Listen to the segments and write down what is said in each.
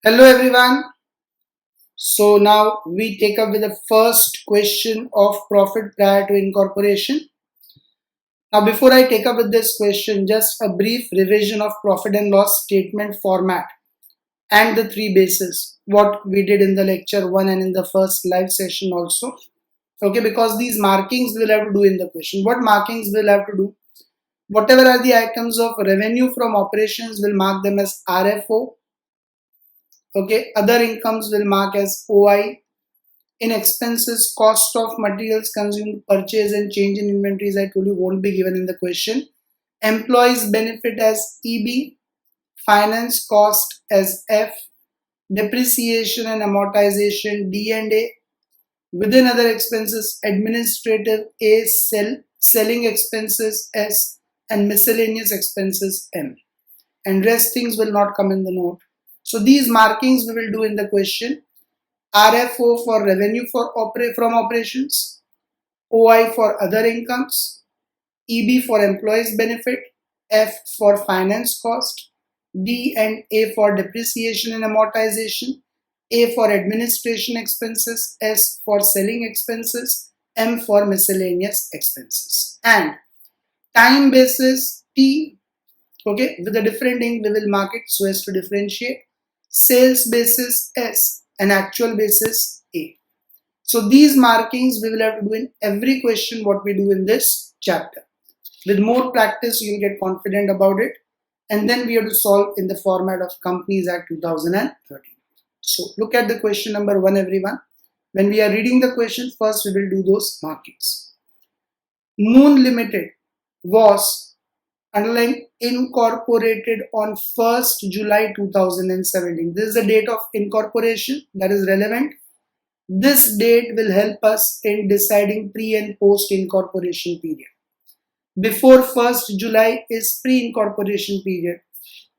Hello everyone. So now we take up with the first question of profit prior to incorporation. Now before I take up with this question, just a brief revision of profit and loss statement format and the three bases, what we did in the lecture 1 and in the first live session also. Okay, because these markings we'll have to do in the question. What markings we'll have to do? Whatever are the items of revenue from operations, we'll mark them as RFO. Okay, other incomes will mark as OI. In expenses, cost of materials consumed, purchase and change in inventories, I told you won't be given in the question. Employees benefit as EB, finance cost as F, depreciation and amortization D&A. Within other expenses, administrative A, selling expenses S, and miscellaneous expenses M. And rest things will not come in the note. So these markings we will do in the question. RFO for revenue from operations, OI for other incomes, EB for employees benefit, F for finance cost, D and A for depreciation and amortization, A for administration expenses, S for selling expenses, M for miscellaneous expenses. And time basis T, okay, with a different ink we will mark it so as to differentiate. Sales basis S and actual basis A. So these markings we will have to do in every question what we do in this chapter. With more practice you will get confident about it, and then we have to solve in the format of Companies Act 2013. So look at the question number 1 everyone. When we are reading the question, first we will do those markings. Moon Limited was underline incorporated on 1st July 2017. This is the date of incorporation that is relevant. This date will help us in deciding pre and post incorporation period. Before 1st July is pre incorporation period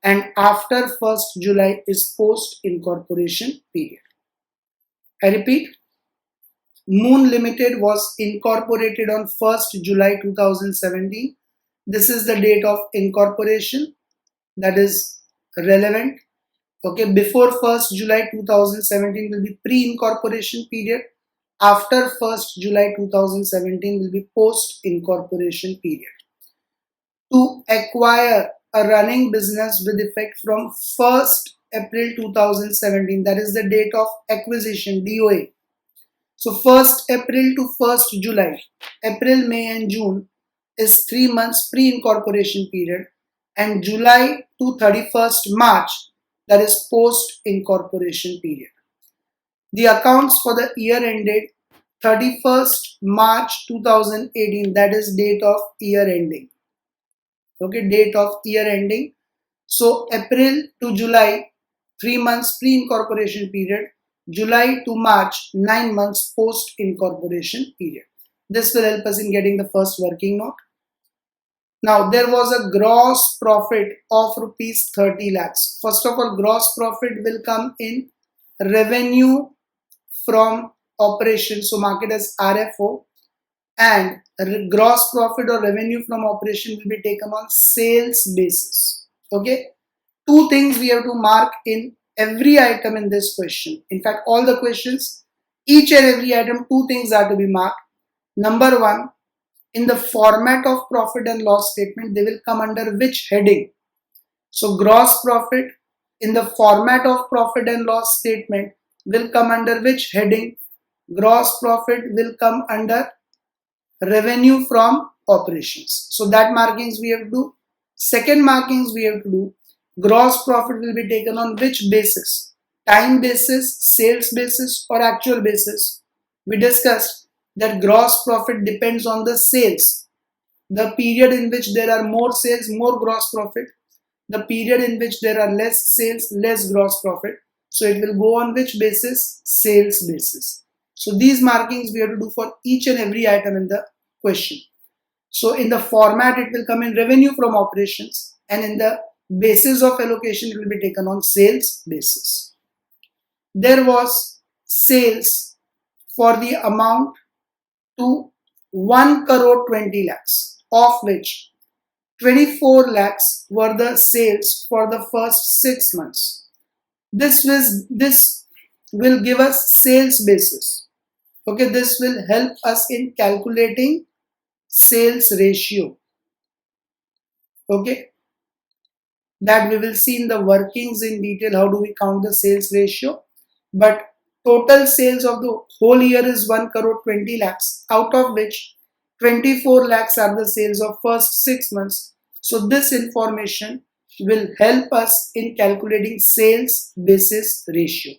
and after 1st July is post incorporation period. I repeat, Moon Limited was incorporated on 1st July 2017. This is the date of incorporation that is relevant. Okay, before 1st July 2017 will be pre-incorporation period. After 1st July 2017 will be post-incorporation period. To acquire a running business with effect from 1st April 2017, that is the date of acquisition, DOA. So 1st April to 1st July, April, May and June is 3 months pre-incorporation period, and July to 31st March, that is post incorporation period. The accounts for the year ended 31st March 2018, that is date of year ending. Okay, date of year ending. So April to July, 3 months pre-incorporation period. July to March, 9 months post incorporation period. This will help us in getting the first working note. Now there was a gross profit of rupees 30 lakhs. First of all, gross profit will come in revenue from operations, so mark it as RFO, and gross profit or revenue from operation will be taken on sales basis. Okay, two things we have to mark in every item in this question. In fact, all the questions, each and every item, two things are to be marked. Number one, in the format of profit and loss statement, they will come under which heading? So gross profit in the format of profit and loss statement will come under which heading? Gross profit will come under revenue from operations. So that markings we have to do. Second markings we have to do, gross profit will be taken on which basis? Time basis, sales basis or actual basis? We discussed that gross profit depends on the sales. The period in which there are more sales, more gross profit. The period in which there are less sales, less gross profit. So it will go on which basis? Sales basis. So these markings we have to do for each and every item in the question. So in the format it will come in revenue from operations, and in the basis of allocation it will be taken on sales basis. There was sales for the amount to 1 crore 20 lakhs, of which 24 lakhs were the sales for the first 6 months. This will give us sales basis. Okay, this will help us in calculating sales ratio. Okay, that we will see in the workings in detail. How do we count the sales ratio? But total sales of the whole year is 1 crore 20 lakhs, out of which 24 lakhs are the sales of first 6 months. So this information will help us in calculating sales basis ratio.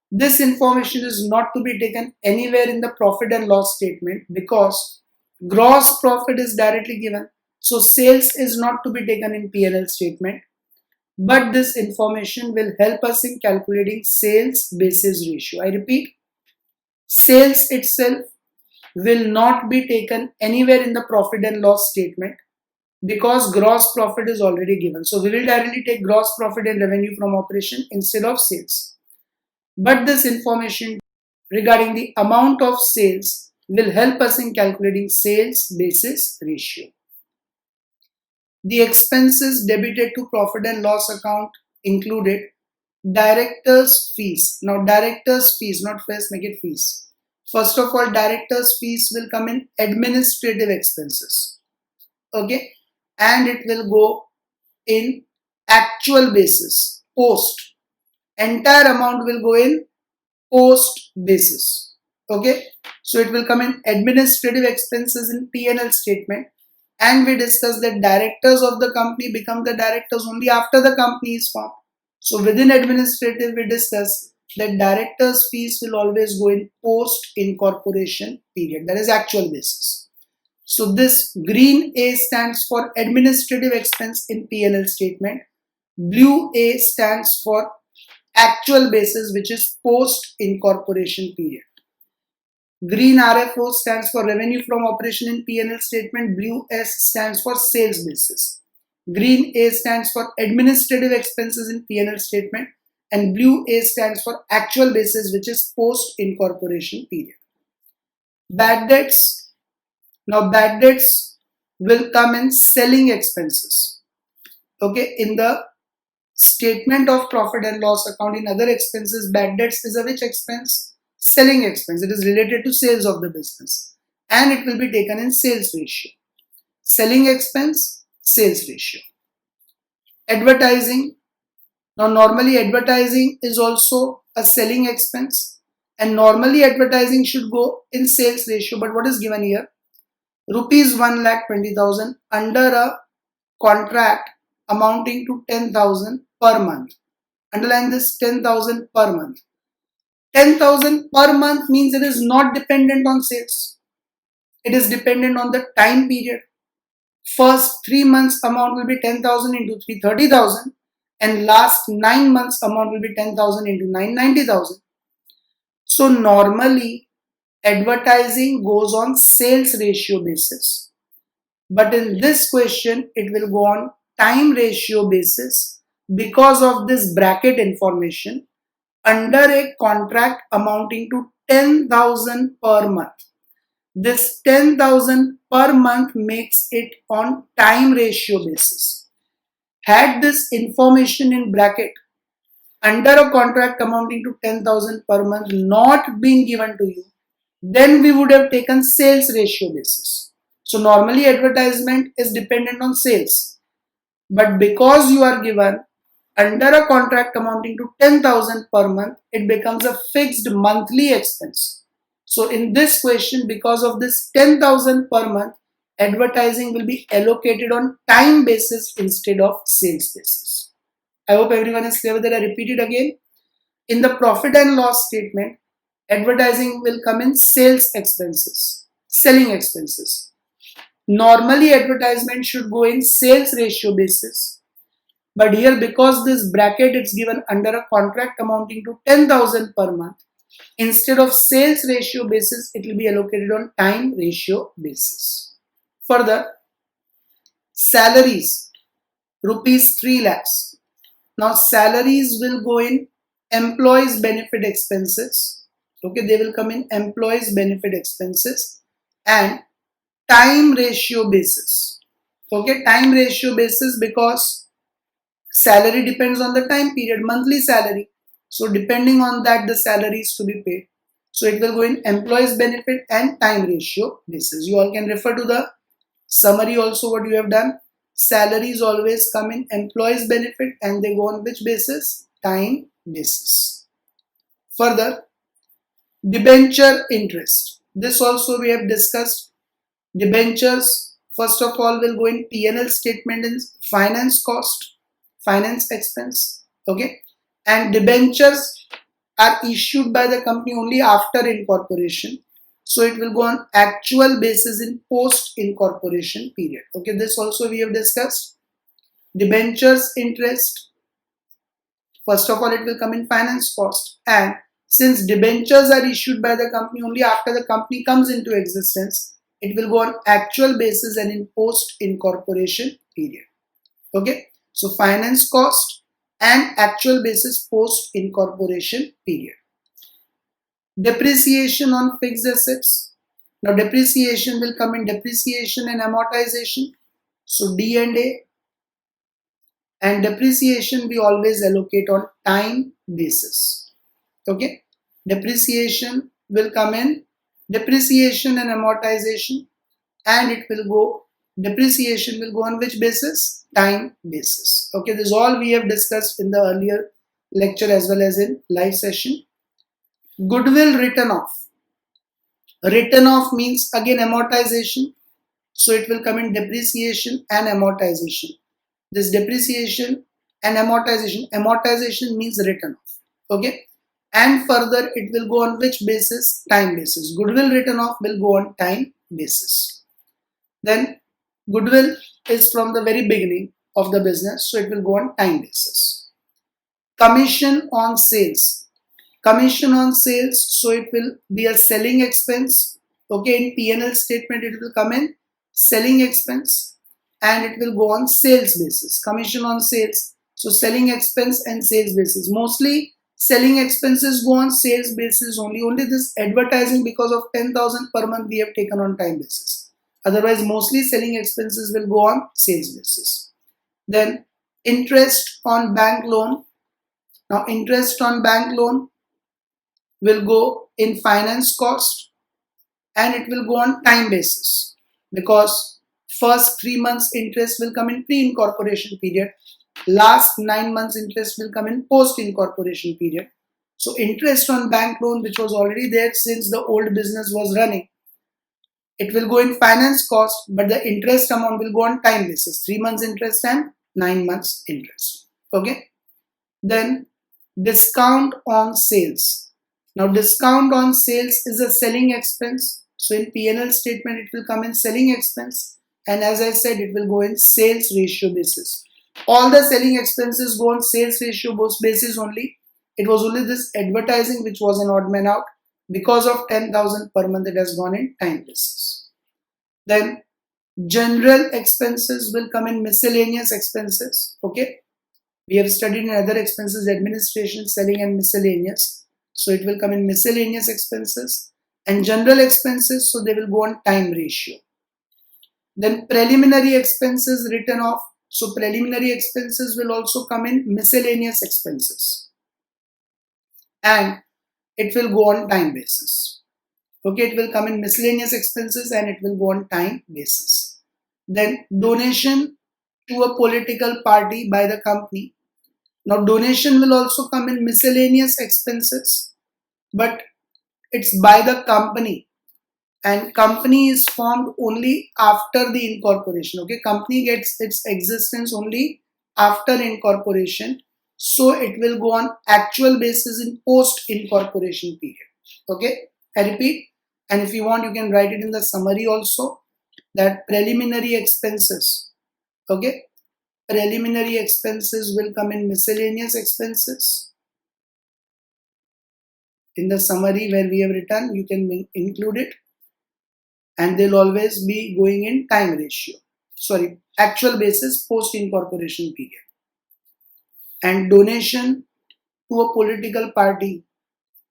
This information is not to be taken anywhere in the profit and loss statement because gross profit is directly given. So sales is not to be taken in P&L statement. But this information will help us in calculating sales basis ratio. I repeat, sales itself will not be taken anywhere in the profit and loss statement because gross profit is already given. So we will directly take gross profit and revenue from operation instead of sales. But this information regarding the amount of sales will help us in calculating sales basis ratio. The expenses debited to profit and loss account included directors' fees. Now, directors' fees, not fees, make it fees. First of all, directors' fees will come in administrative expenses. Okay, and it will go in actual basis, post. Entire amount will go in post basis. Okay, so it will come in administrative expenses in P&L statement. And we discussed that directors of the company become the directors only after the company is formed. So within administrative, we discussed that directors' fees will always go in post incorporation period, that is actual basis. So this green A stands for administrative expense in P&L statement. Blue A stands for actual basis, which is post incorporation period. Green RFO stands for revenue from operation in P&L statement. Blue S stands for sales basis. Green A stands for administrative expenses in P&L statement. And blue A stands for actual basis, which is post incorporation period. Bad debts. Now bad debts will come in selling expenses. Okay, in the statement of profit and loss account in other expenses, bad debts is a which expense? Selling expense. It is related to sales of the business and it will be taken in sales ratio. Selling expense, sales ratio. Advertising. Now normally advertising is also a selling expense and normally advertising should go in sales ratio, but what is given here? Rupees 1,20,000 under a contract amounting to 10,000 per month. Underline this, 10,000 per month. 10,000 per month means it is not dependent on sales. It is dependent on the time period. First 3 months amount will be 10,000 into 3, 30,000 and last 9 months amount will be 10,000 into 9, 90,000. So normally advertising goes on sales ratio basis. But in this question it will go on time ratio basis because of this bracket information under a contract amounting to 10,000 per month. This 10,000 per month makes it on time ratio basis. Had this information in bracket under a contract amounting to 10,000 per month not been given to you, then we would have taken sales ratio basis. So normally advertisement is dependent on sales. But because you are given under a contract amounting to 10,000 per month, it becomes a fixed monthly expense. So in this question, because of this 10,000 per month, advertising will be allocated on time basis instead of sales basis. I hope everyone is clear with that. I repeat it again. In the profit and loss statement, advertising will come in sales expenses, selling expenses. Normally advertisement should go in sales ratio basis. But here because this bracket is given under a contract amounting to 10,000 per month, instead of sales ratio basis, it will be allocated on time ratio basis. Further, salaries, rupees 3 lakhs. Now salaries will go in employees benefit expenses. Okay, they will come in employees benefit expenses and time ratio basis. Okay, time ratio basis because salary depends on the time period, monthly salary. So depending on that, the salary is to be paid. So it will go in employees benefit and time ratio basis. You all can refer to the summary also what you have done. Salaries always come in employees benefit and they go on which basis? Time basis. Further, debenture interest. This also we have discussed. Debentures first of all will go in P&L statement in finance cost, finance expense. Okay, and debentures are issued by the company only after incorporation. So it will go on actual basis in post incorporation period. Okay, this also we have discussed. Debentures interest, first of all it will come in finance cost, and since debentures are issued by the company only after the company comes into existence, it will go on actual basis and in post incorporation period. Okay, so finance cost and actual basis post incorporation period. Depreciation on fixed assets. Now depreciation will come in depreciation and amortization. So D&A, and depreciation we always allocate on time basis. Okay, depreciation will come in depreciation and amortization, and it will go, depreciation will go on which basis? Time basis. Okay, this is all we have discussed in the earlier lecture as well as in live session. Goodwill written off. Written off means again amortization, so it will come in depreciation and amortization. This depreciation and amortization means written off. Okay, and further it will go on which basis? Time basis. Goodwill written off will go on time basis. Then goodwill is from the very beginning of the business, so it will go on time basis. Commission on sales. Commission on sales, so it will be a selling expense. Okay, in P&L statement it will come in selling expense and it will go on sales basis. Commission on sales, so selling expense and sales basis. Mostly selling expenses go on sales basis only. Only this advertising, because of 10,000 per month we have taken on time basis. Otherwise mostly selling expenses will go on sales basis. Then interest on bank loan. Now interest on bank loan will go in finance cost and it will go on time basis, because first 3 months interest will come in pre-incorporation period, last 9 months interest will come in post-incorporation period. So interest on bank loan, which was already there since the old business was running, it will go in finance cost, but the interest amount will go on time basis, 3 months interest and 9 months interest. Okay, then discount on sales. Now discount on sales is a selling expense, so in P&L statement it will come in selling expense, and as I said it will go in sales ratio basis. All the selling expenses go on sales ratio basis only. It was only this advertising which was an odd man out. Because of 10,000 per month it has gone in time basis. Then general expenses will come in miscellaneous expenses. Okay, we have studied in other expenses administration, selling and miscellaneous. So it will come in miscellaneous expenses and general expenses, so they will go on time ratio. Then preliminary expenses written off. So preliminary expenses will also come in miscellaneous expenses and it will go on time basis. Okay, it will come in miscellaneous expenses and it will go on time basis. Then donation to a political party by the company. Now donation will also come in miscellaneous expenses, but it's by the company, and company is formed only after the incorporation. Okay, company gets its existence only after incorporation, so it will go on actual basis in post incorporation period. Okay, I repeat, and if you want you can write it in the summary also, that preliminary expenses, okay, preliminary expenses will come in miscellaneous expenses. In the summary where we have written, you can include it, and they'll always be going in time ratio, sorry, actual basis post incorporation period. And donation to a political party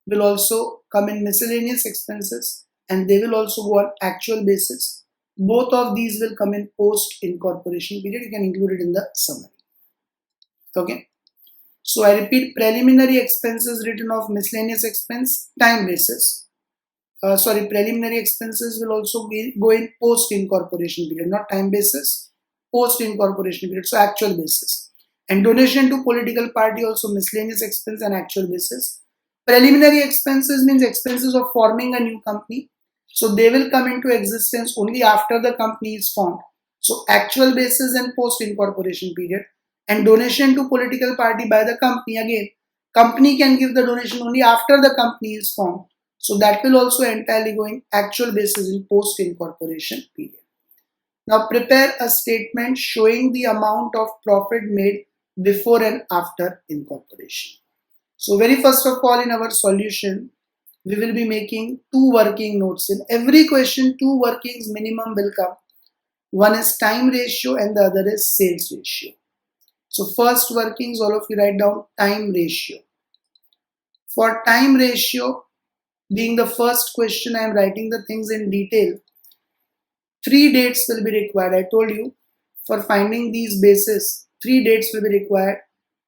will also come in miscellaneous expenses and they will also go on actual basis. Both of these will come in post incorporation period. You can include it in the summary. Okay, So I repeat, preliminary expenses written off miscellaneous expense, time basis. Preliminary expenses will also go in post incorporation period, not time basis, post incorporation period, so actual basis. And donation to political party also miscellaneous expense and actual basis. Preliminary expenses means expenses of forming a new company, so they will come into existence only after the company is formed. So actual basis and post incorporation period. And donation to political party by the company, again, company can give the donation only after the company is formed. So that will also entirely go in actual basis in post incorporation period. Now prepare a statement showing the amount of profit made before and after incorporation. So very first of all, in our solution, we will be making two working notes. In every question, two workings minimum will come. One is time ratio and the other is sales ratio. So first workings, all of you write down time ratio. For time ratio, being the first question, I am writing the things in detail. 3 dates will be required. I told you, for finding these bases, 3 dates will be required.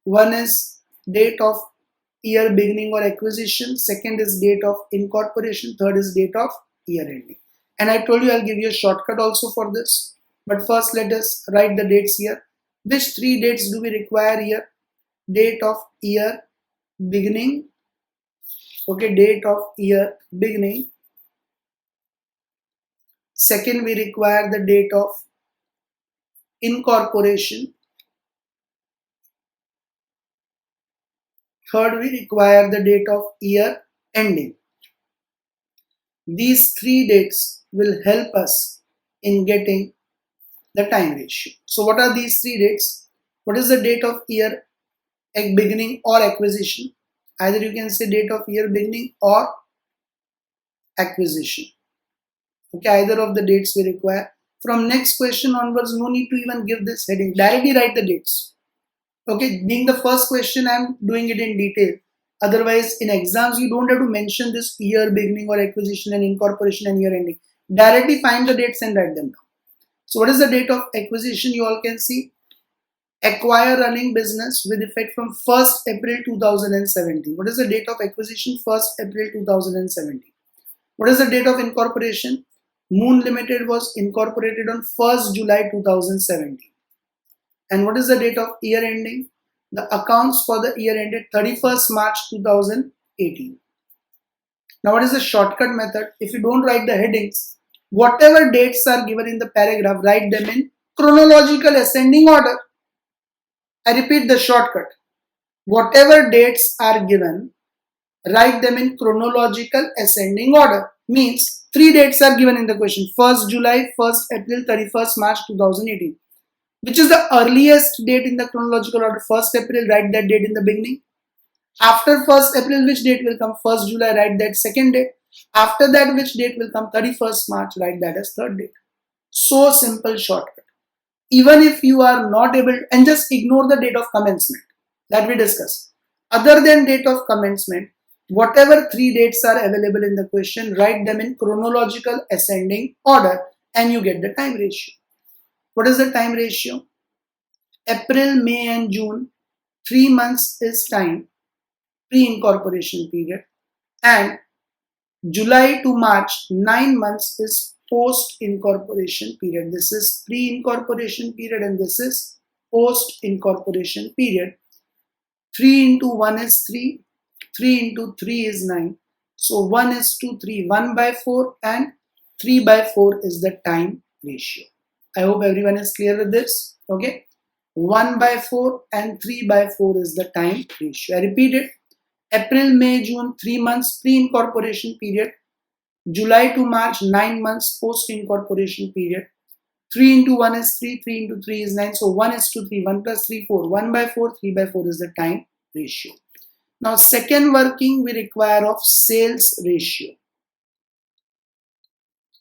One is date of year beginning or acquisition, second is date of incorporation, third is date of year ending. And I told you I'll give you a shortcut also for this. But first let us write the dates here. Which 3 dates do we require here? Date of year beginning. Okay, date of year beginning. Second, we require the date of incorporation. Third, we require the date of year ending. These 3 dates will help us in getting the time ratio. So what are these 3 dates? What is the date of year beginning or acquisition? Either you can say date of year beginning or acquisition. Okay, either of the dates we require. From next question onwards, no need to even give this heading. Directly write the dates. Okay, being the first question, I am doing it in detail. Otherwise, in exams, you don't have to mention this year beginning or acquisition and incorporation and year ending. Directly find the dates and write them down. So what is the date of acquisition? You all can see. Acquire running business with effect from 1st April 2017. What is the date of acquisition? 1st April 2017. What is the date of incorporation? Moon Limited was incorporated on 1st July 2017. And what is the date of year ending? The accounts for the year ended 31st March 2018. Now what is the shortcut method? If you don't write the headings, whatever dates are given in the paragraph, write them in chronological ascending order. I repeat the shortcut. Whatever dates are given, write them in chronological ascending order. Means 3 dates are given in the question. 1st July, 1st April, 31st March 2018. Which is the earliest date in the chronological order? 1st April, write that date in the beginning. After 1st April, which date will come? 1st July, write that second date. After that, which date will come? 31st March, write that as third date. So simple shortcut. Even if you are not able, and just ignore the date of commencement that we discussed. Other than date of commencement, whatever 3 dates are available in the question, write them in chronological ascending order and you get the time ratio. What is the time ratio? April, May and June, 3 months is time, pre-incorporation period, and July to March, 9 months is post-incorporation period. This is pre-incorporation period and this is post-incorporation period. 3 into 1 is 3, 3 into 3 is 9. So 1 is to 3, 1 by 4 and 3 by 4 is the time ratio. I hope everyone is clear with this. Okay. 1 by 4 and 3 by 4 is the time ratio. I repeat it. April, May, June, 3 months pre-incorporation period. July to March, 9 months post-incorporation period. 3 into 1 is 3, 3 into 3 is 9. So 1 is to 3, 1 plus 3, 4. 1 by 4, 3 by 4 is the time ratio. Now second working we require of sales ratio.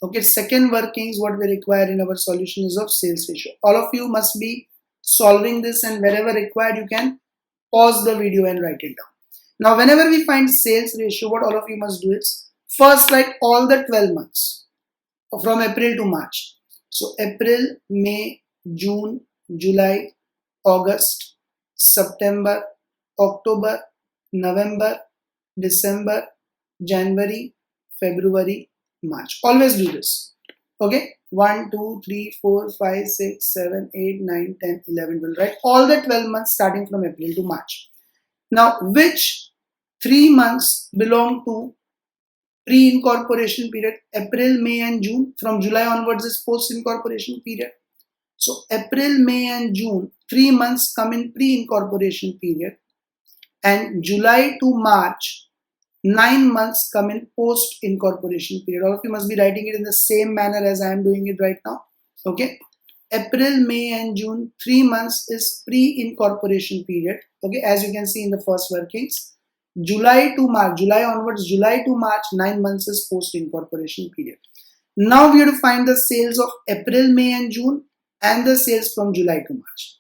Okay, second workings what we require in our solution is of sales ratio. All of you must be solving this and wherever required you can pause the video and write it down. Now whenever we find sales ratio, what all of you must do is first write all the 12 months from April to March. So April, May, June, July, August, September, October, November, December, January, February, March. Always do this. Okay, 1, 2, 3, 4, 5, 6, 7, 8, 9, 10, 11, 12, right? All the 12 months starting from April to March. Now, which 3 months belong to pre-incorporation period? April, May and June. From July onwards is post-incorporation period. So April, May and June, 3 months come in pre-incorporation period, and July to March, 9 months come in post-incorporation period. All of you must be writing it in the same manner as I am doing it right now. Okay. April, May and June, 3 months is pre-incorporation period. Okay, as you can see in the first workings. July to March, July onwards, July to March, 9 months is post-incorporation period. Now we have to find the sales of April, May and June and the sales from July to March.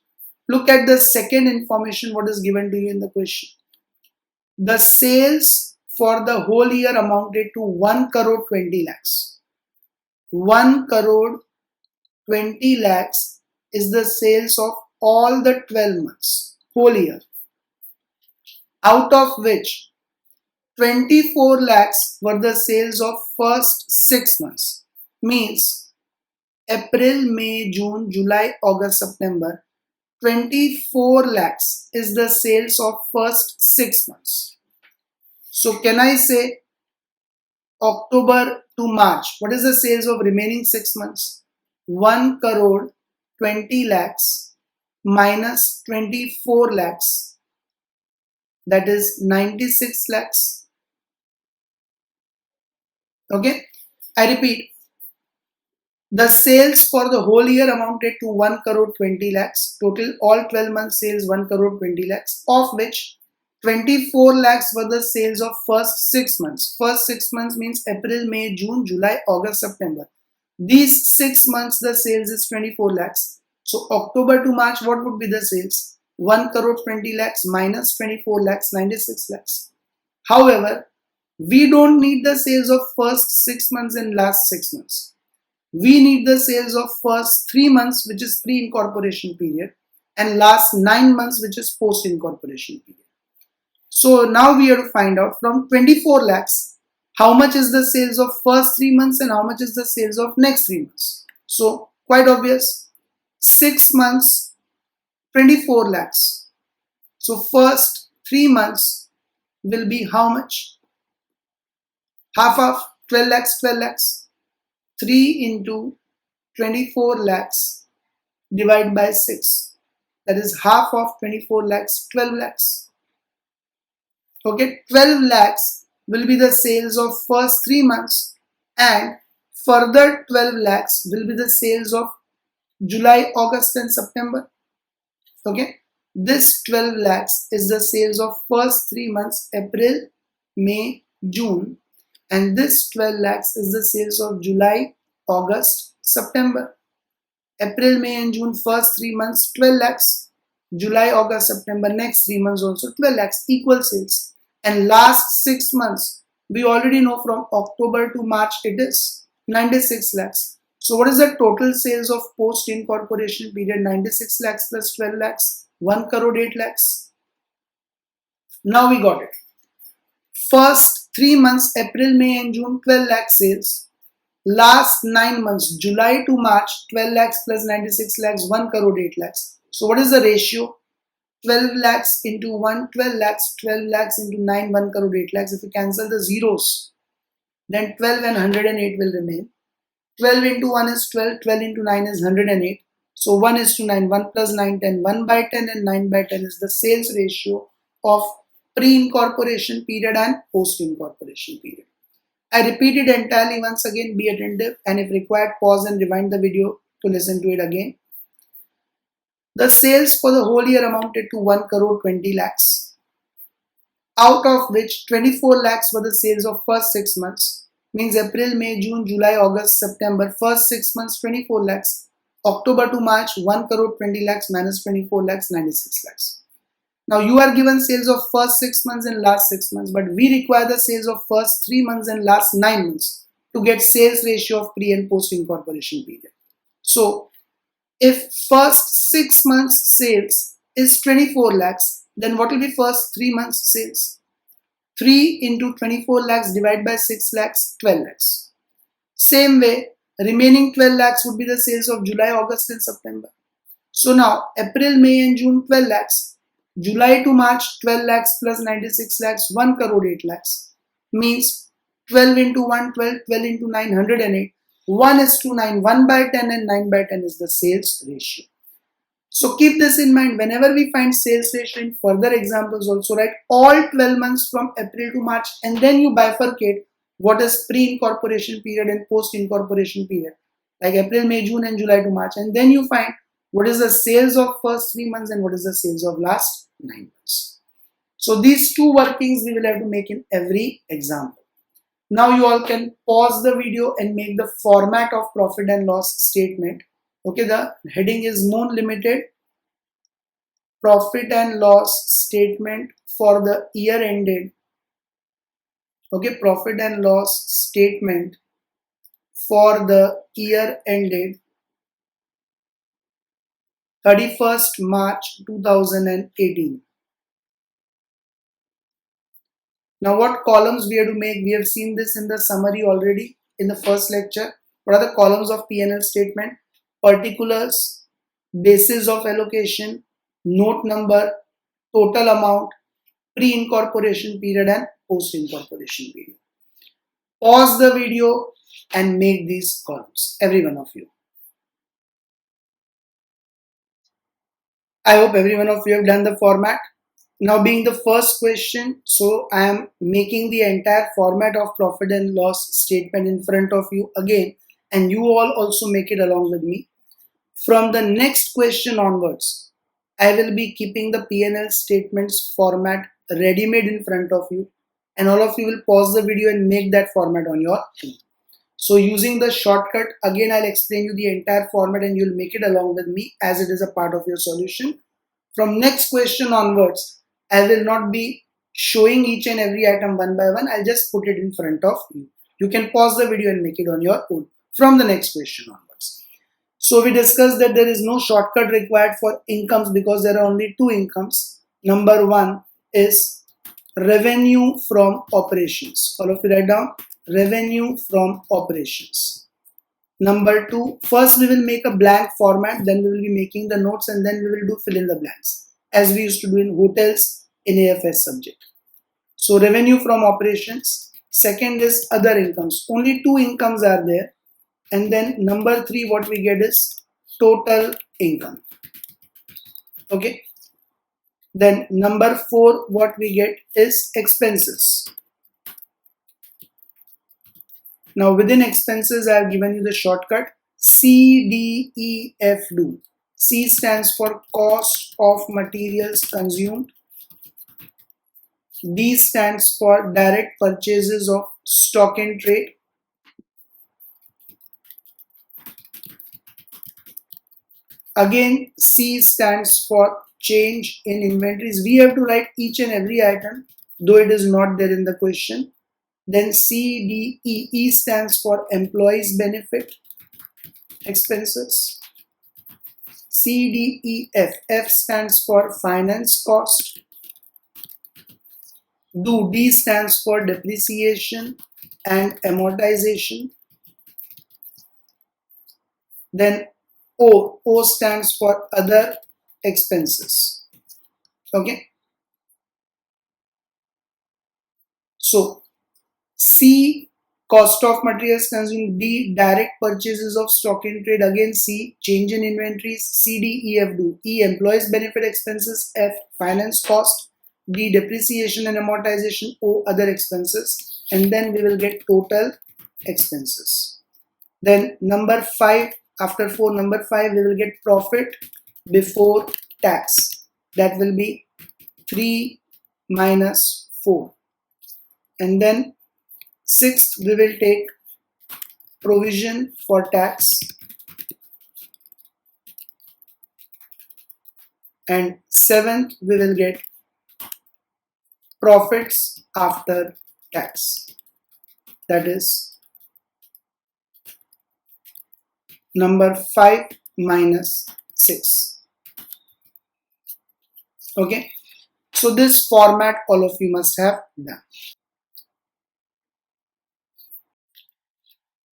Look at the second information what is given to you in the question. The sales for the whole year amounted to 1 crore 20 lakhs. 1 crore 20 lakhs is the sales of all the 12 months, whole year. Out of which 24 lakhs were the sales of first 6 months. Means April, May, June, July, August, September. 24 lakhs is the sales of first 6 months. So can I say October to March, what is the sales of remaining 6 months? 1 crore 20 lakhs minus 24 lakhs, that is 96 lakhs. Okay, I repeat, the sales for the whole year amounted to 1 crore 20 lakhs. Total all 12 months sales 1 crore 20 lakhs, of which 24 lakhs were the sales of first 6 months. First 6 months means April, May, June, July, August, September. These 6 months the sales is 24 lakhs. So October to March, what would be the sales? 1 crore 20 lakhs minus 24 lakhs, 96 lakhs. However, we don't need the sales of first 6 months and last 6 months. We need the sales of first 3 months, which is pre-incorporation period, and last 9 months, which is post-incorporation period. So now we have to find out from 24 lakhs, how much is the sales of first 3 months and how much is the sales of next 3 months. So quite obvious, 6 months, 24 lakhs. So first 3 months will be how much? Half of 12 lakhs, 12 lakhs. 3 into 24 lakhs divided by 6. That is half of 24 lakhs, 12 lakhs. Okay, 12 lakhs will be the sales of first 3 months, and further 12 lakhs will be the sales of July, August and September. Okay, this 12 lakhs is the sales of first 3 months, April, May, June, and this 12 lakhs is the sales of July, August, September. April, May and June, first 3 months 12 lakhs, July, August, September, next 3 months also 12 lakhs, equal sales. And last 6 months, we already know from October to March it is 96 lakhs. So what is the total sales of post incorporation period? 96 lakhs plus 12 lakhs, 1 crore 8 lakhs. Now we got it. First 3 months, April, May and June, 12 lakh sales. Last 9 months, July to March, 12 lakhs plus 96 lakhs, 1 crore 8 lakhs. So what is the ratio? 12 lakhs into 1, 12 lakhs, 12 lakhs into 9, 1 crore 8 lakhs. If you cancel the zeros, then 12 and 108 will remain. 12 into 1 is 12, 12 into 9 is 108. So 1 is to 9, 1 plus 9, 10, 1 by 10 and 9 by 10 is the sales ratio of pre-incorporation period and post-incorporation period. I repeat it entirely once again, be attentive, and if required, pause and rewind the video to listen to it again. The sales for the whole year amounted to 1 crore 20 lakhs, out of which 24 lakhs were the sales of first 6 months, means April, May, June, July, August, September, first 6 months 24 lakhs, October to March 1 crore 20 lakhs minus 24 lakhs, 96 lakhs. Now you are given sales of first 6 months and last 6 months, but we require the sales of first 3 months and last 9 months to get sales ratio of pre and post incorporation period. So if first 6 months sales is 24 lakhs, Then what will be first 3 months sales? 3 into 24 lakhs divided by 6 lakhs, 12 lakhs. Same way, remaining 12 lakhs would be the sales of July, August and September. So now April, May and June 12 lakhs. July to March 12 lakhs plus 96 lakhs, 1 crore 8 lakhs. Means 12 into 1, 12, 12 into 9, 108. 1:9, 1 by 10 and 9 by 10 is the sales ratio. So keep this in mind whenever we find sales ratio in further examples also, write all 12 months from April to March and then you bifurcate what is pre-incorporation period and post-incorporation period, like April, May, June and July to March, and then you find what is the sales of first 3 months and what is the sales of last 9 months. So these two workings we will have to make in every example. Now you all can pause the video and make the format of profit and loss statement. Okay, the heading is known limited profit and loss statement for the year ended. Okay, profit and loss statement for the year ended 31st March 2018. Now what columns we have to make? We have seen this in the summary already in the first lecture. What are the columns of P&L statement? Particulars, basis of allocation, note number, total amount, pre-incorporation period and post-incorporation period. Pause the video and make these columns, every one of you. I hope every one of you have done the format. Now being the first question, so I am making the entire format of profit and loss statement in front of you again, and you all also make it along with me. From the next question onwards, I will be keeping the P&L statements format ready-made in front of you, and all of you will pause the video and make that format on your own. So using the shortcut, again I'll explain you the entire format and you'll make it along with me as it is a part of your solution. From next question onwards, I will not be showing each and every item one by one. I'll just put it in front of you. You can pause the video and make it on your own from the next question onwards. So we discussed that there is no shortcut required for incomes because there are only two incomes. Number one is revenue from operations. All of you write down revenue from operations. Number two, first we will make a blank format, then we will be making the notes and then we will do fill in the blanks as we used to do in hotels in AFS subject. So revenue from operations. Second is other incomes. Only two incomes are there. And then number three, what we get is total income. Okay. Then number four, what we get is expenses. Now within expenses, I have given you the shortcut CDEF do. C stands for cost of materials consumed. D stands for direct purchases of stock in trade. Again, C stands for change in inventories. We have to write each and every item, though it is not there in the question. Then C, D, E. E stands for employees benefit expenses. C, D, E, F. F stands for finance cost. Do. D stands for depreciation and amortization. Then O. O stands for other expenses. Okay. So C, cost of materials consumed. D, direct purchases of stock in trade. Again C, change in inventories. C, D, E, F do. E, employees benefit expenses. F, finance cost. D, depreciation and amortization. O, other expenses. And then we will get total expenses. Then number 5, after 4, number 5, we will get profit before tax. That will be 3 minus 4. And then 6th, we will take provision for tax. And 7th, we will get profits after tax. That is number 5 minus 6. Okay. So this format all of you must have done.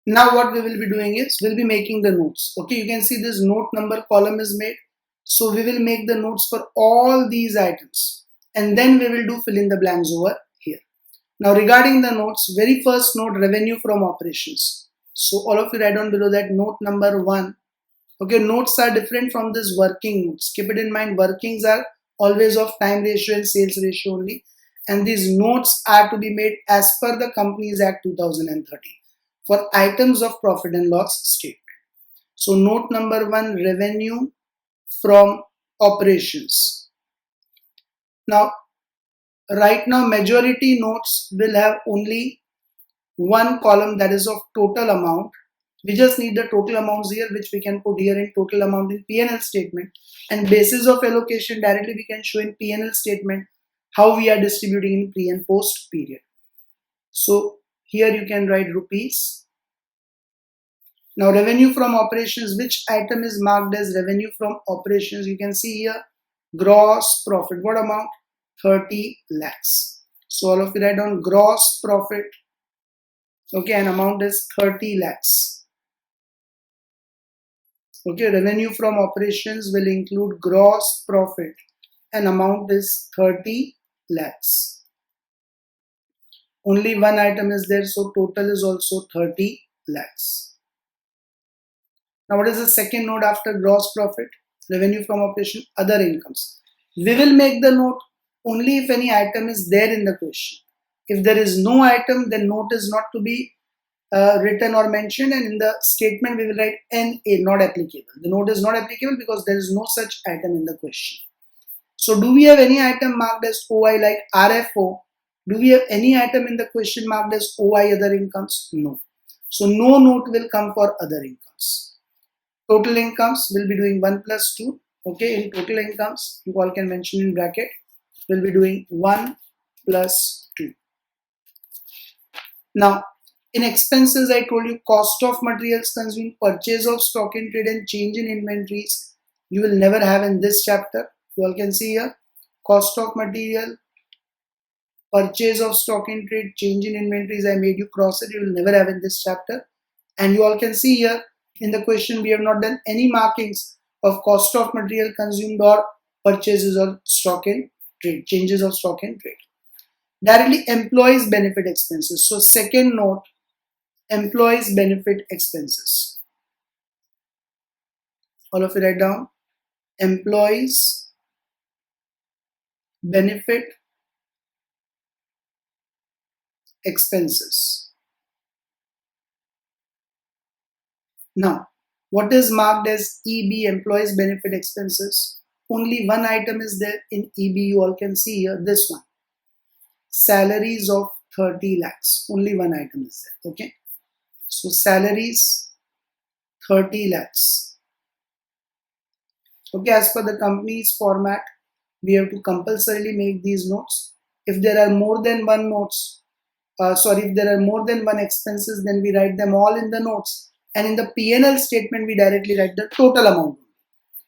Now what we will be doing is we'll be making the notes. Okay, you can see this note number column is made. So we will make the notes for all these items and then we will do fill in the blanks over here. Now regarding the notes, very first note, revenue from operations. So all of you write down below that note number 1. Okay, notes are different from this working notes. Keep it in mind, workings are always of time ratio and sales ratio only. And these notes are to be made as per the Companies Act 2013 for items of profit and loss statement. So note number 1, revenue from operations. Now, right now majority notes will have only one column, that is of total amount. We just need the total amounts here, which we can put here in total amount in P&L statement, and basis of allocation directly we can show in P&L statement how we are distributing in pre and post period. So here you can write rupees. Now revenue from operations, which item is marked as revenue from operations? You can see here gross profit. What amount? 30 lakhs. So all of you write down gross profit. Okay, and amount is 30 lakhs. Okay, revenue from operations will include gross profit and amount is 30 lakhs. Only one item is there, so total is also 30 lakhs. Now what is the second note after gross profit? Revenue from operation, other incomes. We will make the note only if any item is there in the question. If there is no item, then note is not to be written or mentioned, and in the statement we will write NA, not applicable. The note is not applicable because there is no such item in the question. So do we have any item marked as OI like RFO? Do we have any item in the question marked as OI other incomes? No. So no note will come for other incomes. Total incomes will be doing 1 plus 2. Okay, in total incomes, you all can mention in bracket, we'll be doing 1 plus 2. Now, in expenses, I told you cost of materials consumed, purchase of stock in trade and change in inventories. You will never have in this chapter. You all can see here, cost of material, purchase of stock in trade, change in inventories. I made you cross it. You will never have in this chapter. And you all can see here in the question, we have not done any markings of cost of material consumed or purchases of stock in trade, changes of stock in trade. Directly employees benefit expenses. So second note, employees benefit expenses. All of you write down employees benefit expenses. Now, what is marked as EB, employees benefit expenses? Only one item is there in EB. You all can see here, this one, salaries of 30 lakhs. Only one item is there. Okay, so salaries 30 lakhs. Okay, as per the company's format, we have to compulsorily make these notes. If there are more than one notes, if there are more than one expenses, then we write them all in the notes, and in the P&L statement we directly write the total amount.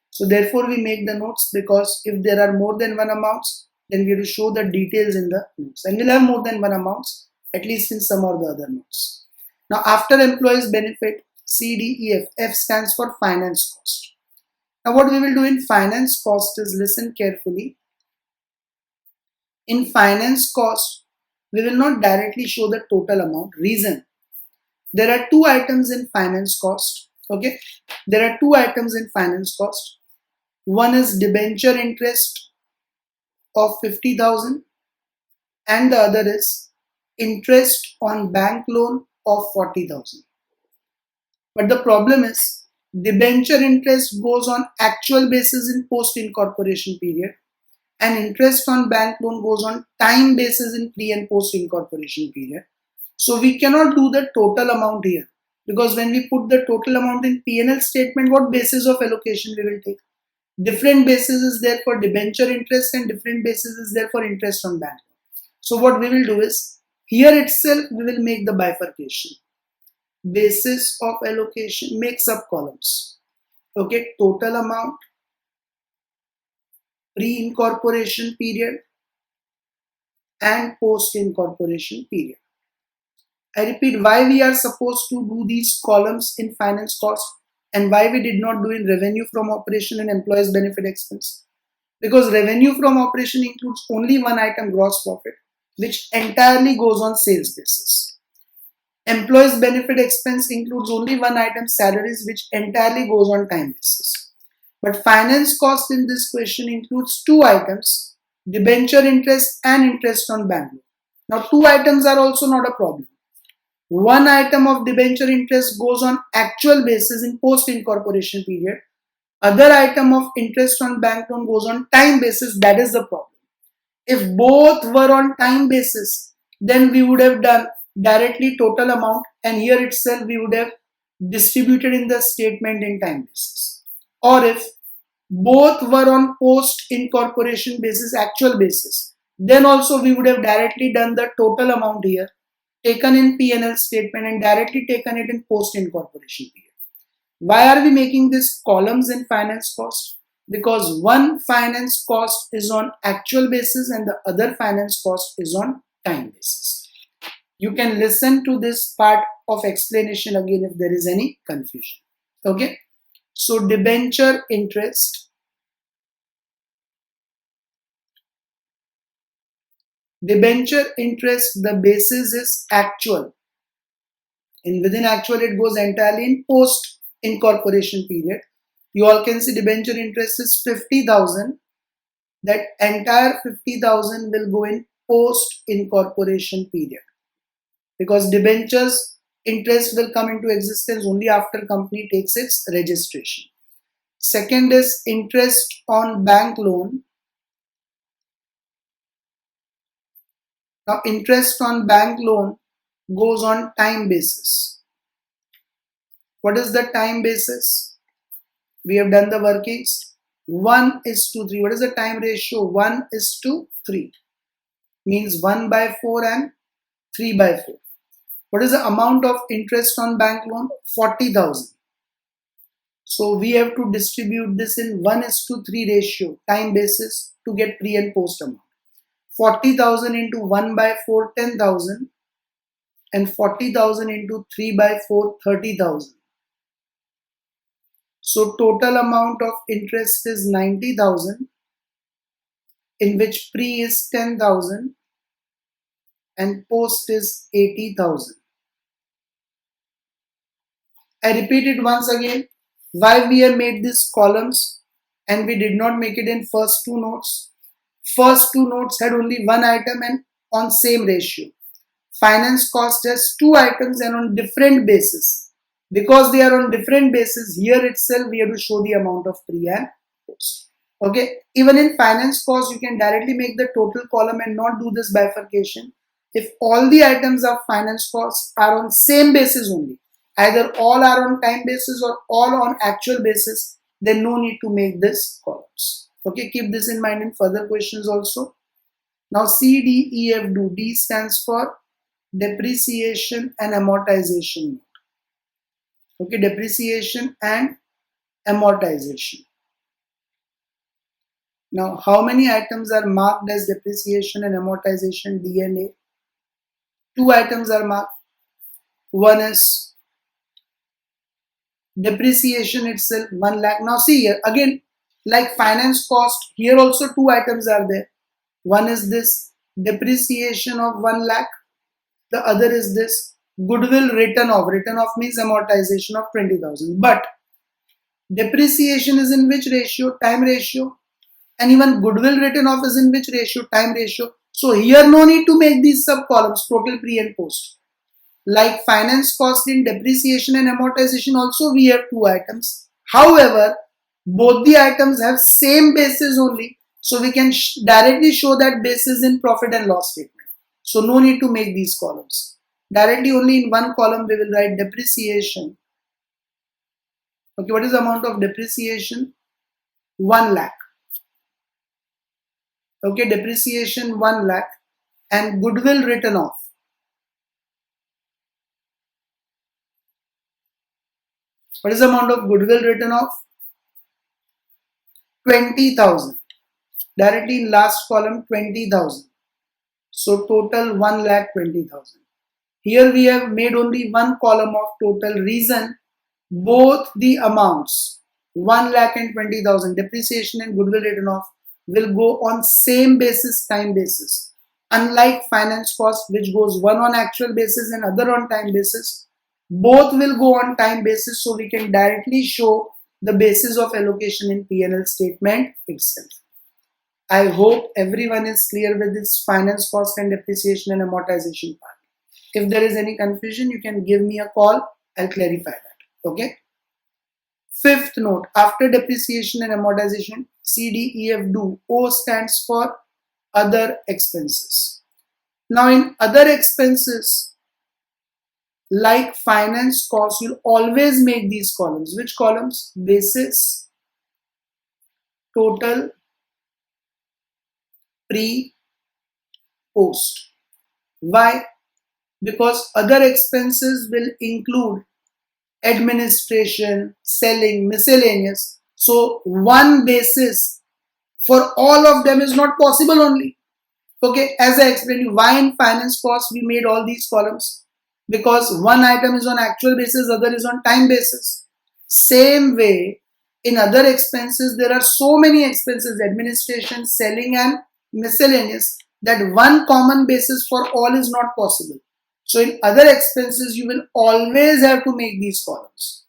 So therefore we make the notes, because if there are more than one amounts, then we have to show the details in the notes, and we'll have more than one amounts at least in some or the other notes. Now after employees benefit, C, D, E, F. F stands for finance cost. Now what we will do in finance cost is, listen carefully. In finance cost, we will not directly show the total amount. Reason, there are two items in finance cost. Okay, there are two items in finance cost. One is debenture interest of 50,000 and the other is interest on bank loan of 40,000. But the problem is, debenture interest goes on actual basis in post incorporation period, and interest on bank loan goes on time basis in pre and post incorporation period. So we cannot do the total amount here, because when we put the total amount in P&L statement, what basis of allocation we will take? Different basis is there for debenture interest and different basis is there for interest on bank loan. So what we will do is, here itself we will make the bifurcation. Basis of allocation, make sub columns. Okay, total amount, pre-incorporation period and post incorporation period. I repeat, why we are supposed to do these columns in finance cost and why we did not do in revenue from operation and employees benefit expense. Because revenue from operation includes only one item, gross profit, which entirely goes on sales basis. Employees benefit expense includes only one item, salaries, which entirely goes on time basis. But finance cost in this question includes two items, debenture interest and interest on bank loan. Now two items are also not a problem. One item of debenture interest goes on actual basis in post incorporation period. Other item of interest on bank loan goes on time basis. That is the problem. If both were on time basis, then we would have done directly total amount and here itself we would have distributed in the statement in time basis. Or if both were on post incorporation basis, actual basis, then also we would have directly done the total amount here, taken in P&L statement and directly taken it in post incorporation period. Why are we making these columns in finance cost? Because one finance cost is on actual basis and the other finance cost is on time basis. You can listen to this part of explanation again if there is any confusion. Okay. So debenture interest. Debenture interest, the basis is actual. And within actual, it goes entirely in post incorporation period. You all can see debenture interest is 50,000. That entire 50,000 will go in post incorporation period. Because debentures interest will come into existence only after company takes its registration. Second is interest on bank loan. Now interest on bank loan goes on time basis. What is the time basis? We have done the workings. 1:3. What is the time ratio? 1:3. Means 1/4 and 3/4. What is the amount of interest on bank loan? 40,000. So we have to distribute this in 1:3 ratio, time basis, to get pre and post amount. 40,000 into 1/4, 10,000, and 40,000 into 3/4, 30,000. So total amount of interest is 90,000, in which pre is 10,000 and post is 80,000. I repeat it once again. Why we have made these columns and we did not make it in first two notes. First two notes had only one item and on same ratio. Finance cost has two items and on different basis. Because they are on different basis, here itself we have to show the amount of pre and post. Okay, even in finance cost, you can directly make the total column and not do this bifurcation. If all the items of finance costs are on same basis only, either all are on time basis or all on actual basis, then no need to make this columns. Okay, keep this in mind in further questions also. Now C, D, E, F do. D stands for depreciation and amortization. Okay, depreciation and amortization. Now, how many items are marked as depreciation and amortization, D and A? Two items are marked. One is depreciation itself, 1 lakh. Now see here, again, like finance cost, here also two items are there. One is this depreciation of 1 lakh. The other is this goodwill written off. Written off means amortization of 20,000. But depreciation is in which ratio? Time ratio. And even goodwill written off is in which ratio? Time ratio. So here no need to make these sub columns, total, pre and post. Like finance cost in depreciation and amortization also we have two items. However, both the items have same basis only. So we can directly show that basis in profit and loss statement. So no need to make these columns. Directly only in one column we will write depreciation. Okay, what is the amount of depreciation? 1 lakh. Okay, depreciation 1 lakh and goodwill written off. What is the amount of goodwill written off? 20,000. Directly in last column, 20,000. So total 1,20,000. Here we have made only one column of total. Reason, both the amounts 1,20,000 depreciation and goodwill written off will go on same basis, time basis. Unlike finance cost, which goes one on actual basis and other on time basis, both will go on time basis, so we can directly show the basis of allocation in P&L statement itself. I hope everyone is clear with this finance cost and depreciation and amortization part. If there is any confusion, you can give me a call. I'll clarify that. Okay. Fifth note, after depreciation and amortization, C, D, E, F do. O stands for other expenses. Now in other expenses, like finance cost, you'll always make these columns. Which columns? Basis, total, pre, post. Why? Because other expenses will include administration, selling, miscellaneous. So one basis for all of them is not possible only. Okay, as I explained you, why in finance cost we made all these columns? Because one item is on actual basis, other is on time basis. Same way, in other expenses, there are so many expenses, administration, selling and miscellaneous, that one common basis for all is not possible. So in other expenses, you will always have to make these columns.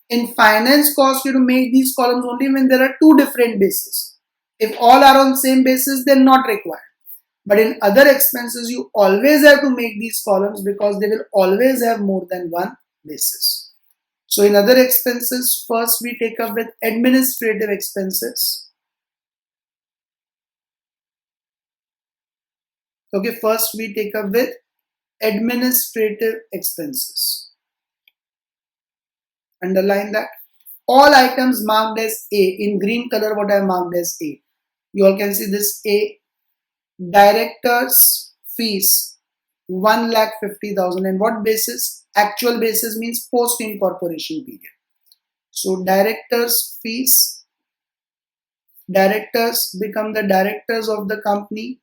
In finance cost, you have to make these columns only when there are two different bases. If all are on same basis, then not required. But in other expenses, you always have to make these columns because they will always have more than one basis. So in other expenses, first we take up with administrative expenses. Okay, first we take up with administrative expenses. Underline that. All items marked as A, in green color what I marked as A. You all can see this A. Directors fees 1,50,000, and what basis? Actual basis means post incorporation period. So directors fees, directors become the directors of the company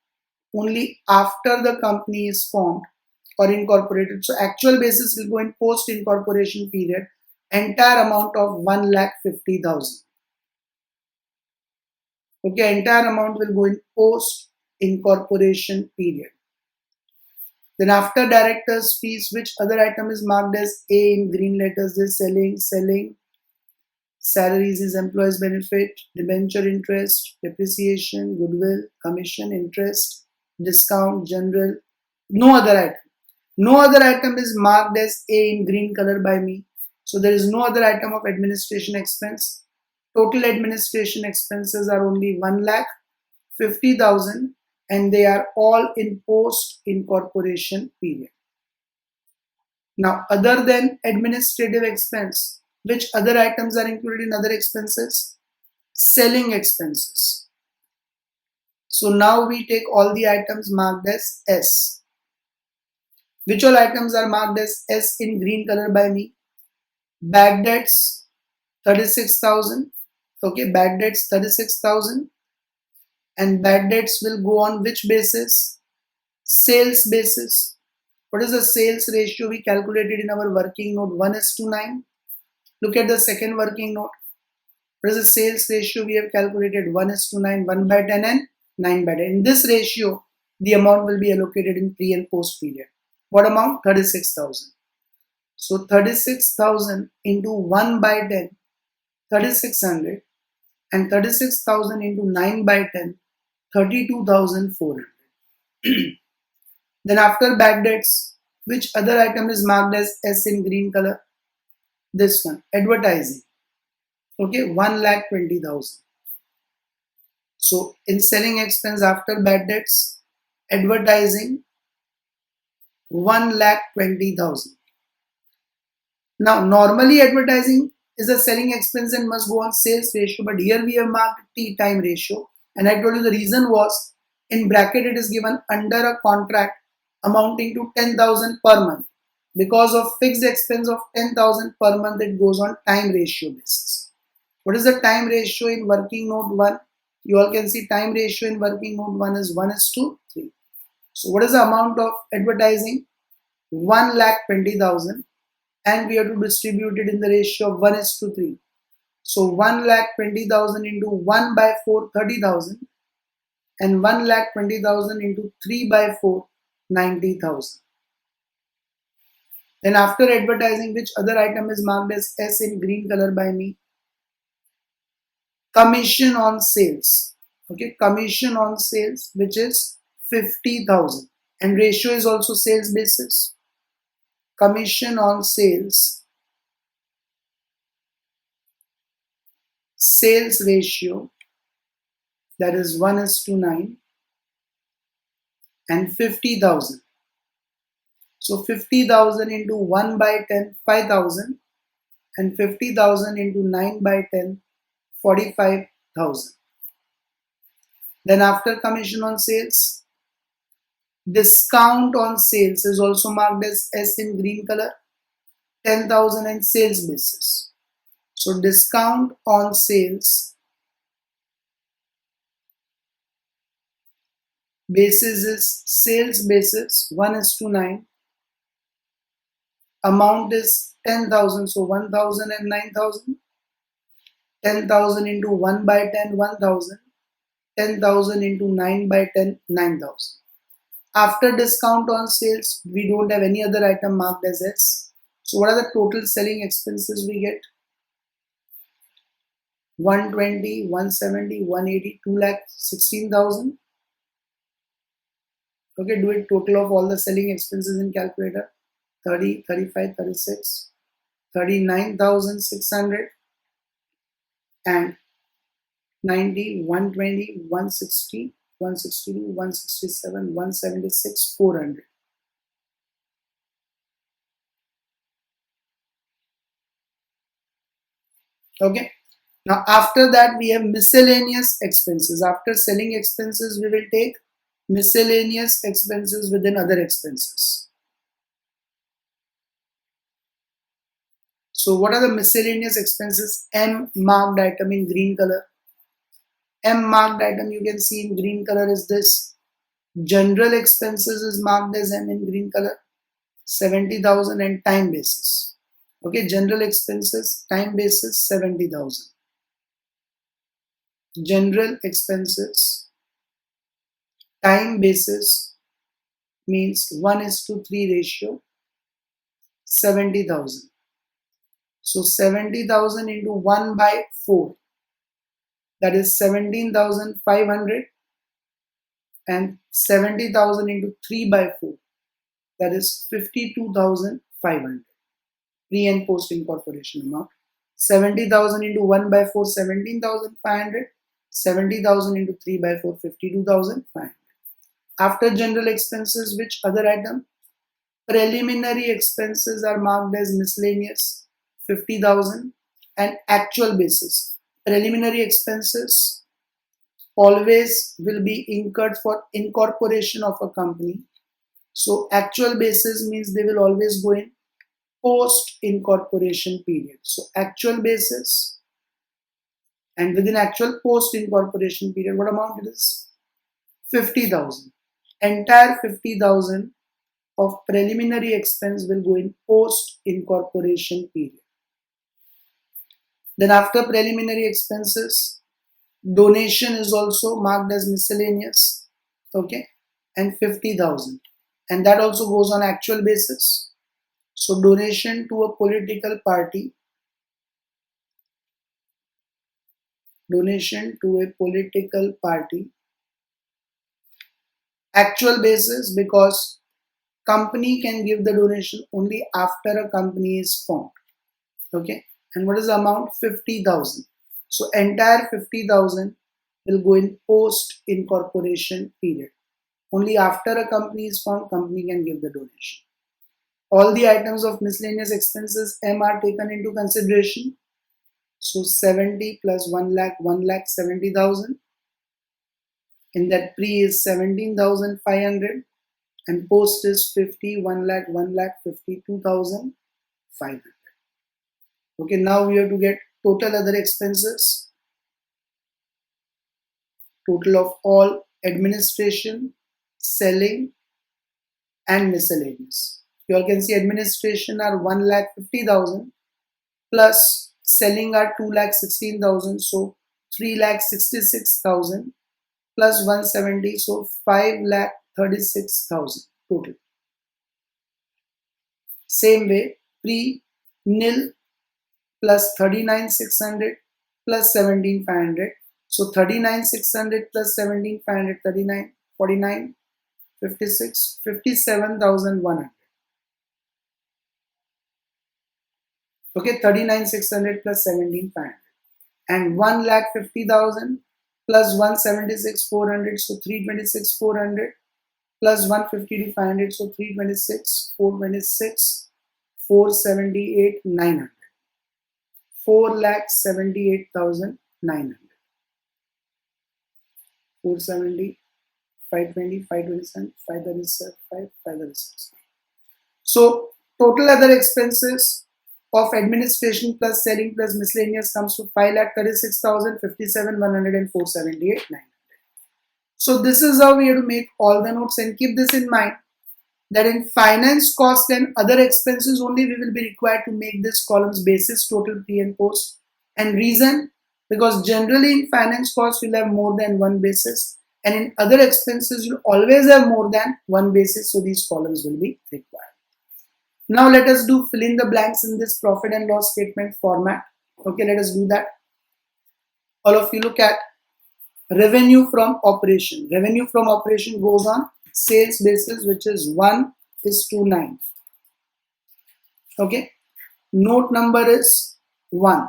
only after the company is formed or incorporated. So actual basis will go in post incorporation period, entire amount of 1,50,000. Okay, entire amount will go in post incorporation period. Then after directors fees, which other item is marked as A in green letters? Is selling, salaries is employees benefit, debenture interest, depreciation, goodwill, commission, interest, discount, general. No other item. No other item is marked as A in green color by me. So there is no other item of administration expense. Total administration expenses are only 1,50,000 and they are all in post incorporation period. Now, other than administrative expense, which other items are included in other expenses? Selling expenses. So now we take all the items marked as S. Which all items are marked as S in green color by me? Bad debts 36,000. Okay, bad debts 36,000. And bad debts will go on which basis? Sales basis. What is the sales ratio we calculated in our working note? 1:9. Look at the second working note. What is the sales ratio we have calculated? 1:9, 1/10 and 9/10. In this ratio, the amount will be allocated in pre and post period. What amount? 36,000. So 36,000 into 1/10, 3,600, and 36,000 into 9/10, 32,400. Then after bad debts, which other item is marked as S in green color? This one, advertising. Okay, 1,20,000. So in selling expense after bad debts, advertising 1,20,000. Now normally advertising is a selling expense and must go on sales ratio, but here we have marked T time ratio, and I told you the reason was in bracket it is given under a contract amounting to 10,000 per month. Because of fixed expense of 10,000 per month, it goes on time ratio basis. What is the time ratio in working note 1? You all can see time ratio in working note 1 is 1:3. So what is the amount of advertising? 1,20,000, and we have to distribute it in the ratio of 1:3. So 1,20,000 into 1 by 4, 30,000, and 1,20,000 into 3 by 4, 90,000. Then after advertising, which other item is marked as S in green color by me? Commission on sales. Okay, commission on sales, which is 50,000, and ratio is also sales basis. Commission on sales, sales ratio, that is 1:9, and 50,000. So 50,000 into 1 by 10, 5,000, and 50,000 into 9 by 10, 45,000. Then after commission on sales, discount on sales is also marked as S in green color, 10,000, and sales basis. So discount on sales basis is sales basis 1:9. Amount is 10,000, so 1,000 and 9,000. 10,000 into 1 by 10, 1,000. 10,000 into 9 by 10, 9,000. After discount on sales, we don't have any other item marked as S. So what are the total selling expenses we get? 120, 170, 180, 2,16,000. Okay, do it total of all the selling expenses in calculator. 30, 35, 36, 39,600, and 90, 120, 160, 162, 167, 176, 400. Okay. Now after that we have miscellaneous expenses. After selling expenses, we will take miscellaneous expenses within other expenses. So what are the miscellaneous expenses? M marked item in green color. M marked item you can see in green color is this. General expenses is marked as M in green color, 70,000, and time basis. Okay, general expenses, time basis 70,000. General expenses, time basis means 1:3 ratio, 70,000. So 70,000 into 1 by 4, that is 17,500, and 70,000 into 3 by 4, that is 52,500. Pre and post incorporation amount. 70,000 into 1 by 4, 17,500. 70,000 into 3 by 4, 52,500. After general expenses, which other item? Preliminary expenses are marked as miscellaneous, 50,000, and actual basis. Preliminary expenses always will be incurred for incorporation of a company. So actual basis means they will always go in post incorporation period. So actual basis, and within actual post incorporation period, what amount it is? 50,000. Entire 50,000 of preliminary expense will go in post incorporation period. Then after preliminary expenses, donation is also marked as miscellaneous. Okay, and 50,000, and that also goes on actual basis. So donation to a political party, donation to a political party, actual basis, because company can give the donation only after a company is formed. Okay, and what is the amount? 50,000. So entire 50,000 will go in post incorporation period. Only after a company is formed, company can give the donation. All the items of miscellaneous expenses M are taken into consideration. So 70 plus 1 lakh, 1,70,000. In that pre is 17,500, and post is 50, 1 lakh, 1,52,500. Okay, now we have to get total other expenses. Total of all administration, selling, and miscellaneous. You all can see administration are 1,50,000 plus selling are 2,16,000, so 3,66,000 plus 170, so 5,36,000 total. Same way, pre-nil plus 39,600 plus 17,500. So 39,600 plus 17,500, 39, 49, 56, 57,100. Okay, 39,600 plus 17,500. And 1,50,000 plus 176,400, so 326,400 plus 152,500, so 326, 426, 478,900. 4,78,900. 470, 520, 527, 537, 536. So total other expenses of administration plus selling plus miscellaneous comes to 5,36,000, 57,100 and 478,900. So this is how we have to make all the notes, and keep this in mind that in finance cost and other expenses only we will be required to make this columns basis, total, pre and post. And reason, because generally in finance cost we'll have more than one basis, and in other expenses you'll always have more than one basis, so these columns will be required. Now let us do fill in the blanks in this profit and loss statement format. Okay, let us do that. All of you look at revenue from operation. Revenue from operation goes on sales basis, which is 1:9. Okay, note number is 1.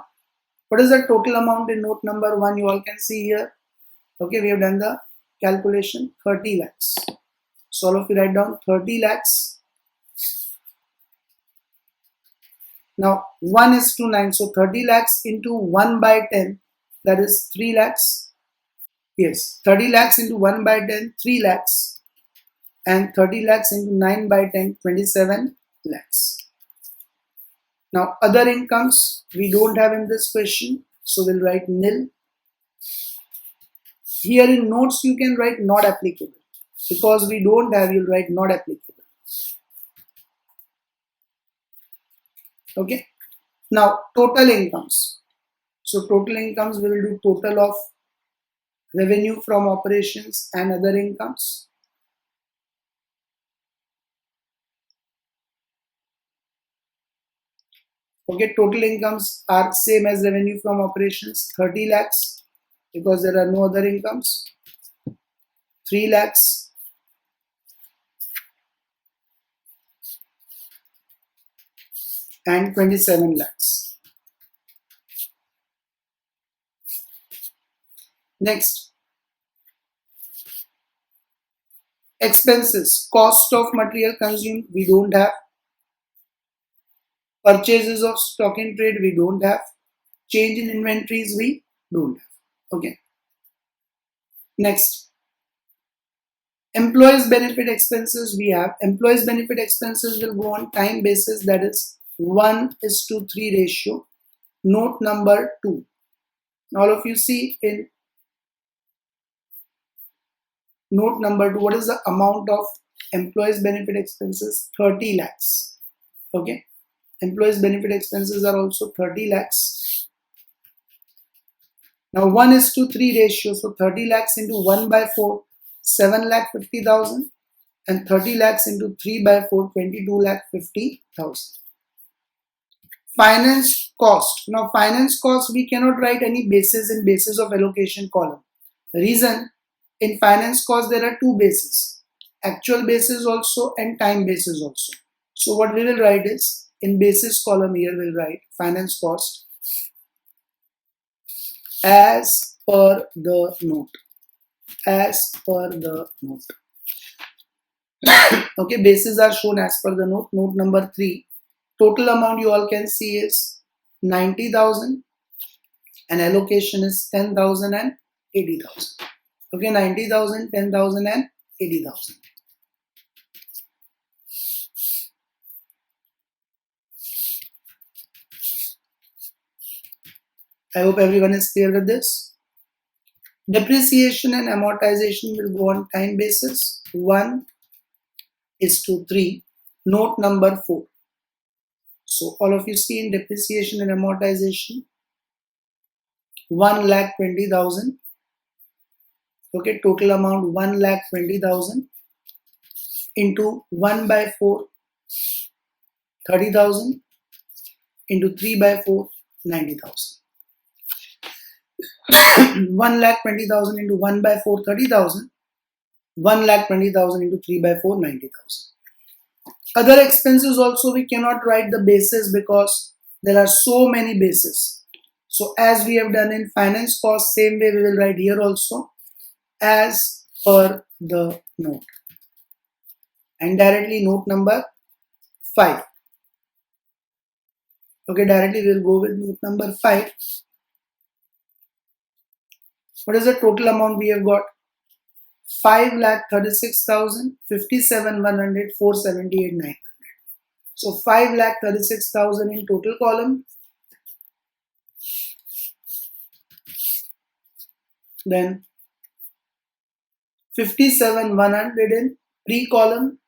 What is the total amount in note number 1? You all can see here. Okay, we have done the calculation, 30 lakhs. So all of you write down 30 lakhs. Now 1:9, so 30 lakhs into 1 by 10, that is 3 lakhs. Yes, 30 lakhs into 1 by 10, 3 lakhs, and 30 lakhs into 9 by 10, 27 lakhs. Now other incomes we don't have in this question, so we'll write nil. Here in notes you can write not applicable, because we don't have, you'll write not applicable. Okay, now total incomes. So total incomes, we will do total of revenue from operations and other incomes. Okay, total incomes are same as revenue from operations, 30 lakhs, because there are no other incomes, 3 lakhs, and 27 lakhs. Next, expenses, cost of material consumed, we don't have. Purchases of stock in trade, we don't have. Change in inventories, we don't have. Okay. Next, employees benefit expenses, we have. Employees benefit expenses will go on time basis, that is 1:3 ratio. Note number 2. All of you see in note number 2, what is the amount of employees benefit expenses? 30 lakhs. Okay, employees benefit expenses are also 30 lakhs. Now 1:3 ratio, so 30 lakhs into 1 by 4, 7,50,000, and 30 lakhs into 3 by 4, 22,50,000. Finance cost. Now finance cost, we cannot write any basis in basis of allocation column. Reason, in finance cost there are two bases, actual basis also and time basis also. So what we will write is, in basis column here we'll write finance cost as per the note. As per the note. Okay, bases are shown as per the note. Note number 3. Total amount you all can see is 90,000 and allocation is 10,000 and 80,000. Okay, 90,000, 10,000 and 80,000. I hope everyone is clear with this. Depreciation and amortization will go on time basis, 1, is to 3. Note number 4. So all of you see in depreciation and amortization, 1,20,000. Okay, total amount 1,20,000 into 1 by 4, 30,000 into 3 by 4, 90,000. 1,20,000 into 1 by 4, 30,000. 1,20,000 into 3 by 4, 90,000. Other expenses also we cannot write the basis because there are so many bases. So as we have done in finance cost, same way we will write here also as per the note. And directly note number 5. Okay, directly we will go with note number 5. What is the total amount we have got? 5,36,000, 57,100, 478,900. So 5,36,000 in total column. Then 57,100 in pre-column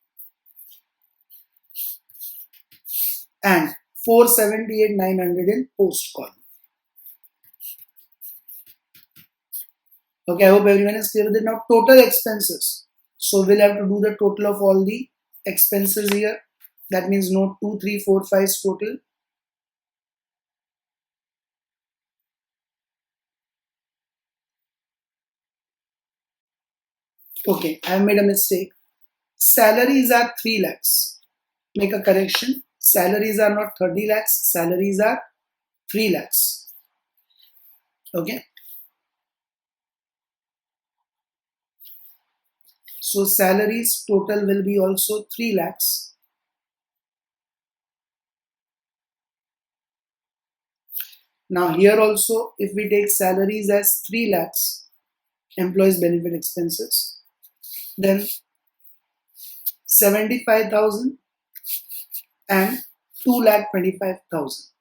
and 478,900 in post-column. Okay, I hope everyone is clear with it. Now total expenses. So we'll have to do the total of all the expenses here. That means note 2, 3, 4, 5 total. Okay, I have made a mistake. Salaries are 3 lakhs. Make a correction. Salaries are not 30 lakhs. Salaries are 3 lakhs. Okay. So salaries total will be also 3 lakhs. Now here also, if we take salaries as 3 lakhs, employees benefit expenses, then 75,000 and 2,25,000.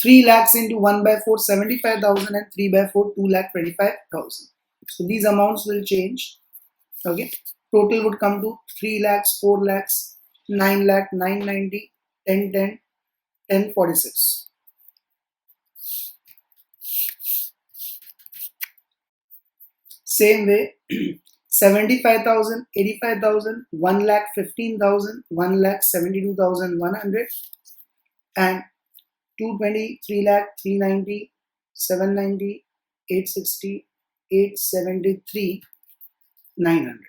Three lakhs into 1 by 4, 75,000 and 3 by 4, 2,25,000. So these amounts will change. Okay. Total would come to 3 lakhs, 4 lakhs, 9 lakh, 990, 10, 10, 10, 46. Same way, 75,000, 85,000, 1 lakh 15,000, 1 lakh 72,100 and 220, 3 lakh, 390, 790, 860, 873, 900.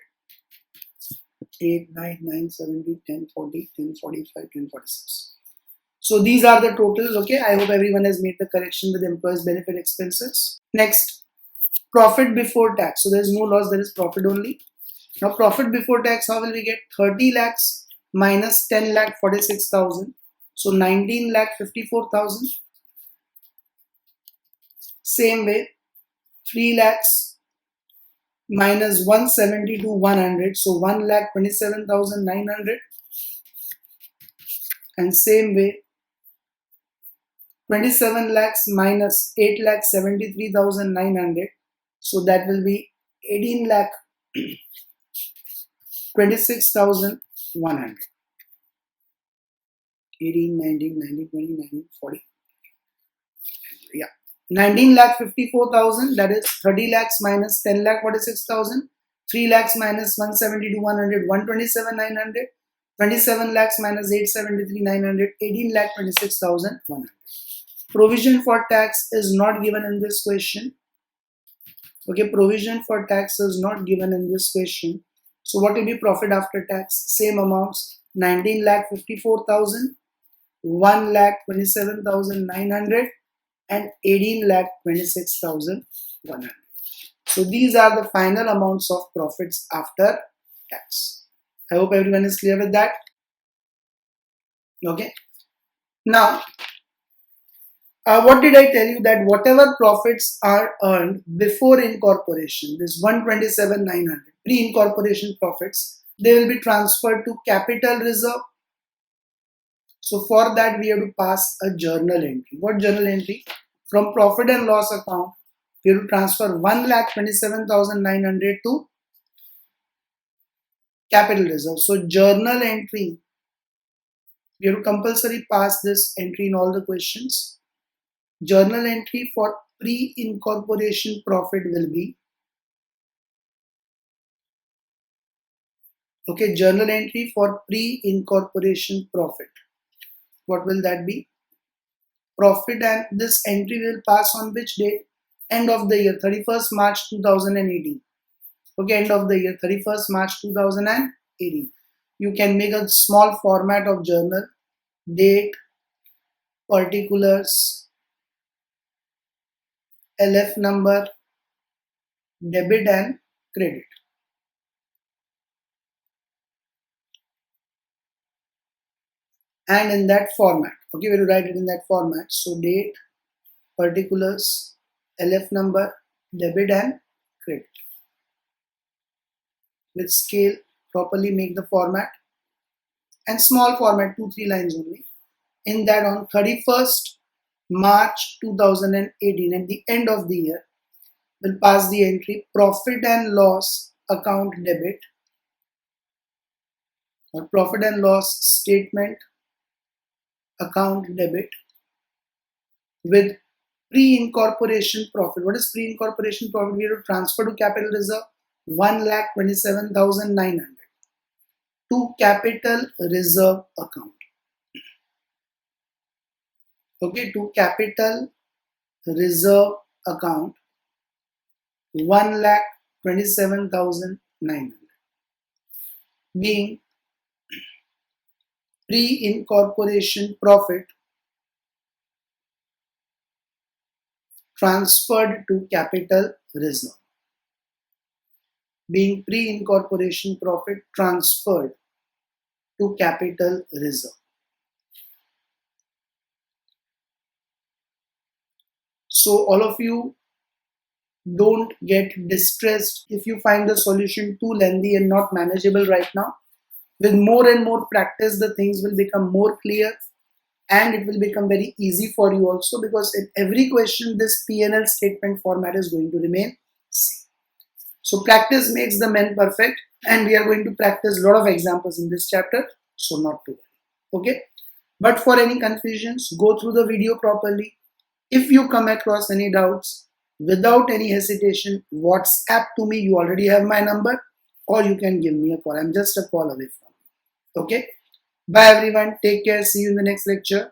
8, 9, 9, 70, 10, 40, 10, 45, 10, 46. So these are the totals. Okay, I hope everyone has made the correction with employees benefit expenses. Next, profit before tax. So there is no loss, there is profit only. Now profit before tax, how will we get? 30 lakhs minus 10 lakh 46,000. So 19 lakh 54,000. Same way, 3 lakhs minus 172 100. So 1 lakh 27,900. And same way, 27 lakhs minus 8 lakh 73,900. So that will be 18 lakh 26,100. 18, 19, 19, 20, 19, 40. Yeah. 19 lakh 54,000, that is 30 lakhs minus 10 lakh 46,000. 3 lakhs minus 172 100, 127 900. 27 lakhs minus 873 900, 18 lakh 26,100. Provision for tax is not given in this question. Okay, provision for tax is not given in this question. So what will be profit after tax? Same amounts, 19 lakh 54,000, 1 lakh 27,900 and 18 lakh 26,100. So these are the final amounts of profits after tax. I hope everyone is clear with that. Okay. Now, what did I tell you? That whatever profits are earned before incorporation, this 127,900 pre-incorporation profits, they will be transferred to capital reserve. So for that we have to pass a journal entry. What journal entry? From profit and loss account, we have to transfer 1,27,900 to capital reserve. So journal entry, we have to compulsory pass this entry in all the questions. Journal entry for pre-incorporation profit will be, okay, journal entry for pre-incorporation profit. What will that be? Profit, and this entry will pass on which date? End of the year, 31st March 2018. Okay, end of the year, 31st March 2018. You can make a small format of journal, date, particulars, LF number, debit and credit. And in that format, okay, we will write it in that format. So date, particulars, LF number, debit and credit. With scale, properly make the format, and small format, 2-3 lines only. In that, on 31st March 2018, at the end of the year, will pass the entry profit and loss account debit, or profit and loss statement account debit, with pre-incorporation profit. What is pre-incorporation profit? We have to transfer to capital reserve 1,27,900 to capital reserve account. Okay, to capital reserve account 1,27,900 being pre-incorporation profit transferred to capital reserve. Being pre-incorporation profit transferred to capital reserve. So all of you, don't get distressed if you find the solution too lengthy and not manageable right now. With more and more practice, the things will become more clear, and it will become very easy for you also, because in every question this P&L statement format is going to remain same. So practice makes the man perfect, and we are going to practice a lot of examples in this chapter, so not to worry. Okay, but for any confusions, go through the video properly. If you come across any doubts, without any hesitation, WhatsApp to me. You already have my number, or you can give me a call. I'm just a call away from you. Okay, bye everyone, take care, see you in the next lecture.